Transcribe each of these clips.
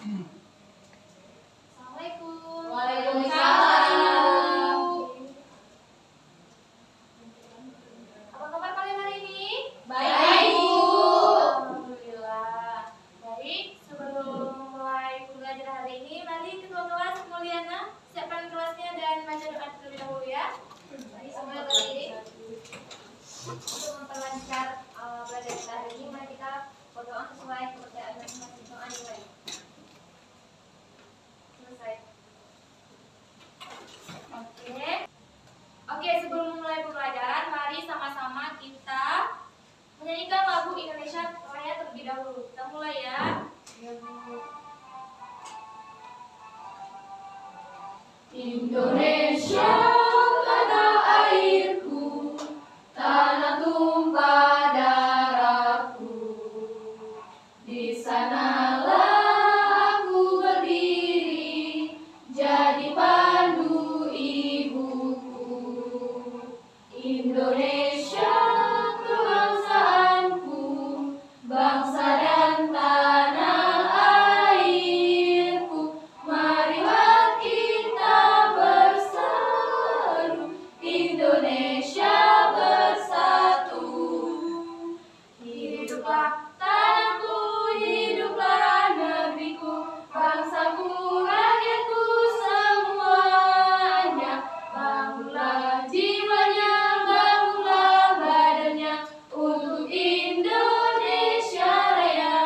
Assalamualaikum. Waalaikumsalam. Apa kabar kalian hari ini? Baik, Bu. Alhamdulillah. Baik, sebelum mulai belajar hari ini, mari ketua kelas Mulyana siapkan kelasnya dan baca doa terlebih dahulu ya. Mari semua berdiri. Untuk memperlancar belajar kita hari ini, mari kita berdoa sesuai kepercayaan masing-masing. Doa dimulai. Selesai. Oke, sebelum memulai pembelajaran, mari sama-sama kita menyanyikan lagu Indonesia Raya terlebih dahulu. Kita mulai ya. Indonesia tanah airku, tanah tumpah darahku. Di sanalah aku berdiri, jadi pandu ibuku. Indonesia kebangsaanku, bangsa dan tanah airku. Marilah kita berseru, Indonesia bersatu. Hiduplah tanahku, hiduplah negeriku, bangsaku, rakyatku semuanya. Bangunlah jiwanya, bangunlah badannya untuk Indonesia Raya.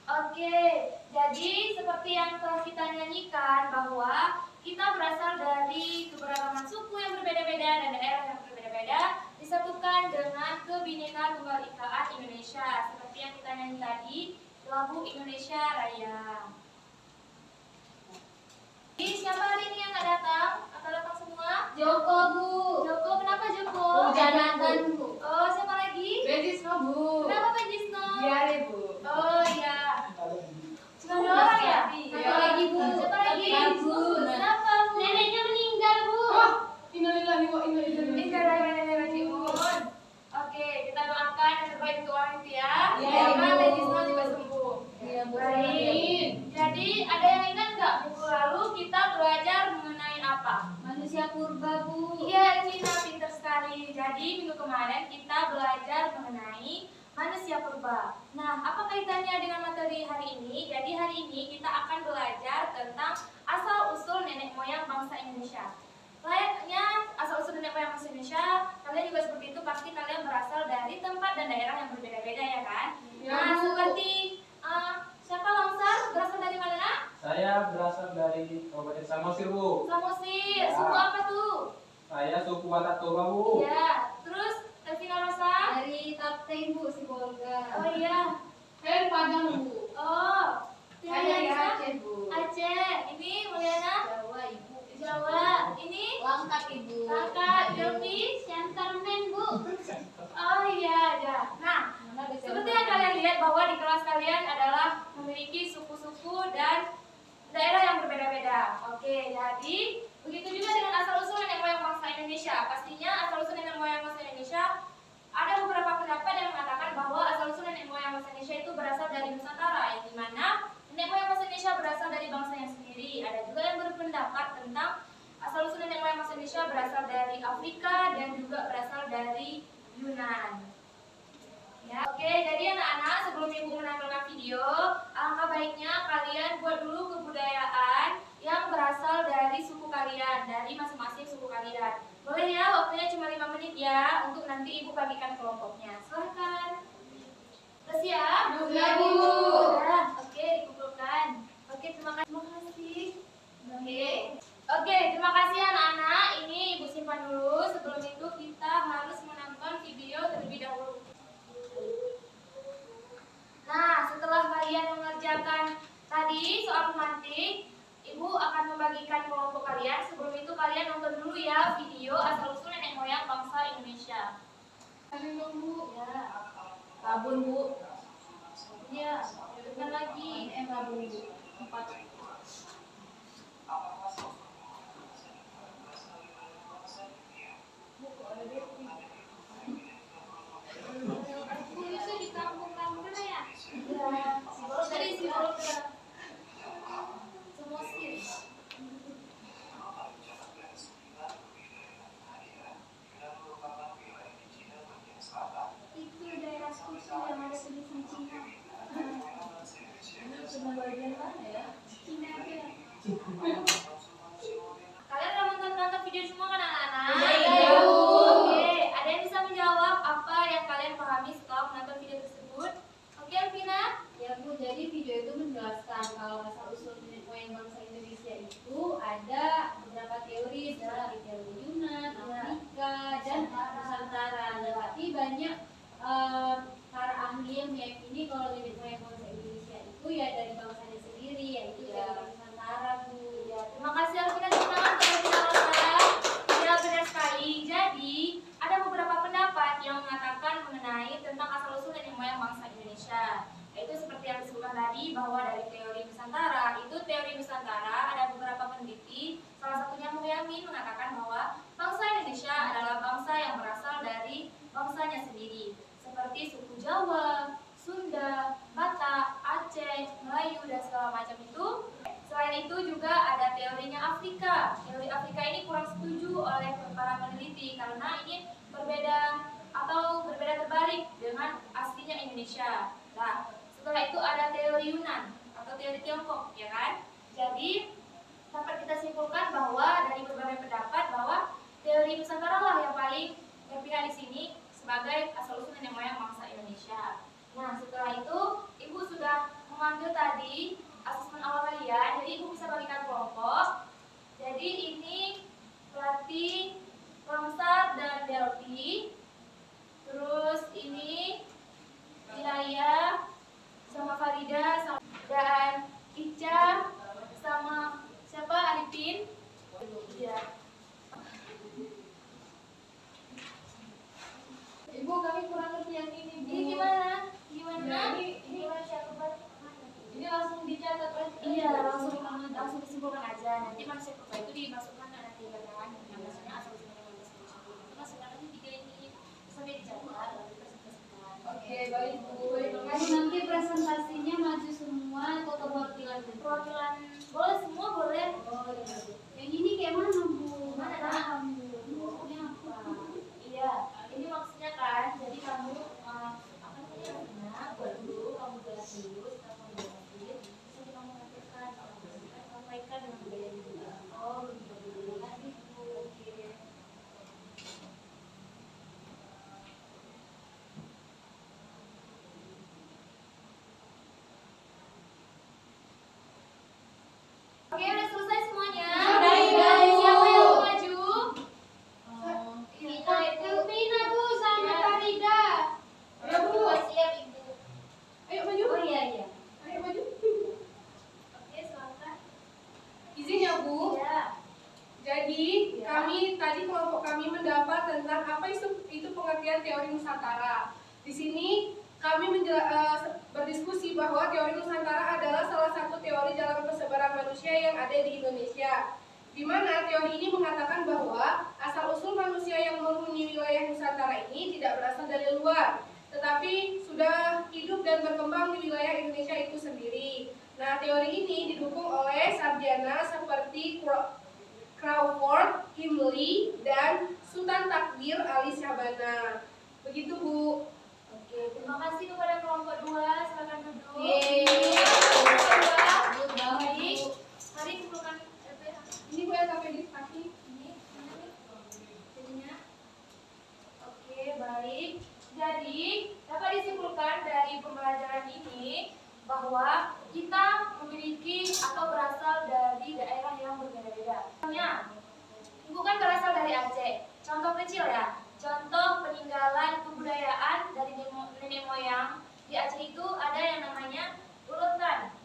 Oke, jadi seperti yang telah kita nyanyikan bahwa kita berasal dari keberagaman suku yang berbeda-beda dan daerah yang berbeda-beda disatukan dengan Kebinekaan Tunggal Ikaan Indonesia. Seperti yang kita nyanyi tadi, lagu Indonesia Raya. Jadi siapa hari ini yang nggak datang? Atau datang semua? Joko, Bu. Joko, kenapa Joko? Hujanatan, Bu. Oh, siapa lagi? Bejisno, Bu. Kenapa Penjisno? Biare, Bu. Oh iya. Cuma 2 orang ya? Iya. Satu lagi Bu. Siapa lagi? Bu. Siapa Bu? Neneknya meninggal, Bu. Oh, innalillahi wa inna ilaihi Bismillahirrahmanirrahim. Oke, kita doakan yang terbaik untuk orang itu ya. Iya, Semoga Ibu. Penjisno juga sembuh. Iya, Bu. Baik. Jadi ada yang ingat nggak minggu lalu kita belajar mengenai apa? Manusia purba, Bu. Iya, Cina pinter sekali. Jadi minggu kemarin kita belajar mengenai manusia purba. Nah, apa kaitannya dengan materi hari ini? Jadi hari ini kita akan belajar tentang asal-usul nenek moyang bangsa Indonesia. Layaknya asal-usul nenek moyang bangsa Indonesia, kalian juga seperti itu, pasti kalian berasal dari tempat dan daerah yang berbeda-beda ya kan? Ya, Nah, Bu. seperti siapa Longsar? Berasal dari mana nak? Saya berasal dari Kabupaten Samosir, Bu. Samosir. Ya. Suku apa tuh? Saya suku Batak Toba, Bu. Ya. Terus Elvina Rosa? Dari Tapteng, Bu, si Bolga. Oh iya. Padang, Bu. Oh. Saya Tinggal dari di mana? Aceh, Bu. Aceh. Ini Mulyana? Jawa, Ibu. Jawa. Ini Langkat, Ibu. Kakak Yofi? Shantarmen, Bu. Oh iya, ya. Nah, seperti yang kalian lihat bahwa di kelas kalian adalah memiliki suku-suku dan daerah yang berbeda-beda. Oke, jadi begitu juga dengan asal-usul nenek moyang bangsa Indonesia. Pastinya asal-usul nenek moyang bangsa Indonesia ada beberapa pendapat yang mengatakan bahwa asal-usul nenek moyang bangsa Indonesia itu berasal dari Nusantara, yang dimana nenek moyang bangsa Indonesia berasal dari bangsa yang sendiri. Ada juga yang berpendapat tentang asal-usul nenek moyang bangsa Indonesia berasal dari Afrika dan juga berasal dari Yunan. Ya, oke, jadi anak-anak, sebelum ibu menampilkan video, alangkah baiknya kalian buat dulu kebudayaan yang berasal dari suku kalian, dari masing-masing suku kalian. Boleh ya, waktunya cuma 5 menit ya, untuk nanti ibu bagikan kelompoknya. Silahkan. Udah siap? Sudah, Bu. Udah, oke, dikumpulkan. Oke, terima kasih. Oke, terima kasih anak-anak. Ini ibu simpan dulu. Sebelum itu kita harus menonton video terlebih dahulu. Nah, setelah kalian mengerjakan tadi soal pemantik, ibu akan membagikan kelompok kalian. Sebelum itu kalian nonton dulu ya video asal-usul nenek moyang bangsa Indonesia. Bu. Ya, Sabun, Bu. ya, dengar lagi. Sabun, Bu. 4. Bu, itu di kampung kamu mana ya? Ya, si Bolga. Kalian udah nonton video semua kan anak-anak? Iya, Bu. Oke, ada yang bisa menjawab apa yang kalian pahami setelah menonton video tersebut? Oke, Alvina? Ya Bu, jadi video itu menjelaskan kalau asal usul nenek moyang bangsa Indonesia itu ada beberapa teori seperti teori Yunan, Afrika, dan Nusantara. Tapi banyak para ahli yang meyakini kalau nenek moyang bangsa Indonesia itu ya dari bangsanya sendiri, yaitu dari Nusantara, Bu. Ya, terima kasih Alvina teman-teman sudah menjelaskan. Ya, benar sekali. Jadi, ada beberapa pendapat yang mengatakan mengenai tentang asal-usul nenek moyang bangsa Indonesia. Yaitu seperti yang disebutkan tadi bahwa dari teori Nusantara, teori Nusantara ada beberapa peneliti, salah satunya Muhammad mengatakan bahwa bangsa Indonesia adalah bangsa yang berasal dari bangsanya sendiri, seperti suku Jawa, Sunda, Batak, Aceh, Melayu, dan segala macam itu. Selain itu juga ada teorinya Afrika. Teori Afrika ini kurang setuju oleh para peneliti karena ini berbeda atau berbeda terbalik dengan aslinya Indonesia. Nah, setelah itu ada teori Yunan atau teori Tiongkok, ya kan? Jadi dapat kita simpulkan bahwa dari berbagai pendapat bahwa teori Nusantara lah yang paling berpihak di sini sebagai asal-usul nenek moyang bangsa Indonesia. Nah, setelah itu Ibu sudah mengambil tadi asesmen awal kalian, jadi Ibu bisa bagikan kelompok. Jadi ini Prati, Ramsar, dan Delphi. Terus ini Ilaya sama Farida dan Ica sama siapa? Arifin. Iya. Ibu, kami kurang ngerti yang ini, Bu. Ini gimana? Gimana? Nah, ini langsung dicatat oleh Iya, langsung disimpulkan aja. Nanti manusia purba itu dimasukkan nanti keterangan yang maksudnya asal usulnya manusia purba itu masukkan lagi 3 ini sampai dicatat lalu presentasikan. Oke, baik Bu. Nanti presentasinya maju semua atau perwakilan? Perwakilan boleh semua boleh. Oh, iya. Yang ini kayak mana, Bu? Mana? Paham, Bu. Maksudnya apa? Iya, ini maksudnya kan, jadi kamu apa namanya, buat dulu, kamu jelas dulu, setelah kamu jelasin, terus kamu katakan, sampaikan dengan budaya juga. Oh, begitu. Nanti Bu, oke. Oke, udah selesai semuanya. Sudah, Ibu. Siapa yang mau maju? Kita Elvina, Bu, sama Farida. Ayo, Bu. Siap, Ibu. Ayo maju. Oh iya, iya. Ayo maju. Oke, silakan. Izin ya, Bu. Iya. Jadi, Ya. kami tadi kelompok kami mendapat tentang apa itu pengertian teori Nusantara. Di sini kami berdiskusi bahwa teori Nusantara adalah salah satu teori dalam persebaran manusia yang ada di Indonesia. Di mana teori ini mengatakan bahwa asal-usul manusia yang menghuni wilayah Nusantara ini tidak berasal dari luar, tetapi sudah hidup dan berkembang di wilayah Indonesia itu sendiri. Nah, teori ini didukung oleh sarjana seperti Crawford, Himley, dan Sultan Takbir Ali Syabana. Begitu, Bu. Oke, terima kasih kepada kelompok 2. Silakan duduk. Yeay. Kelompok 2. Baik. Mari kumpulkan Ini Bu yang sampai di kaki. ini. Mana nih? Jadinya. Oke, baik. Jadi, dapat disimpulkan dari pembelajaran ini bahwa kita memiliki atau berasal dari daerah yang berbeda-beda. Contohnya, Ibu kan berasal dari Aceh. Contoh kecil ya. Contoh peninggalan kebudayaan dari nenek moyang di Aceh itu ada yang namanya ulekan,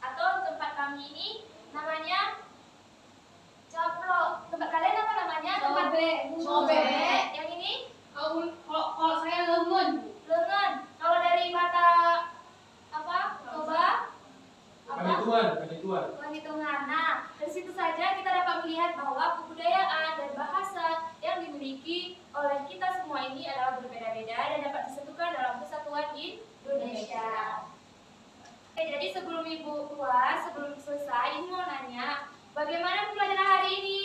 atau tempat kami ini namanya caplok. Tempat kalian apa namanya? Tempat Cobek. Yang ini Kalau saya lemon. lengan. Kalau dari Batak apa? Toba Penituan. Penghitungan. Nah, dari situ saja kita dapat melihat bahwa kebudayaan dan bahasa yang dimiliki oleh kita semua ini adalah berbeda-beda dan dapat disatukan dalam kesatuan Indonesia. Oke, jadi sebelum Ibu keluar, sebelum selesai, Ibu mau nanya, bagaimana pembelajaran hari ini?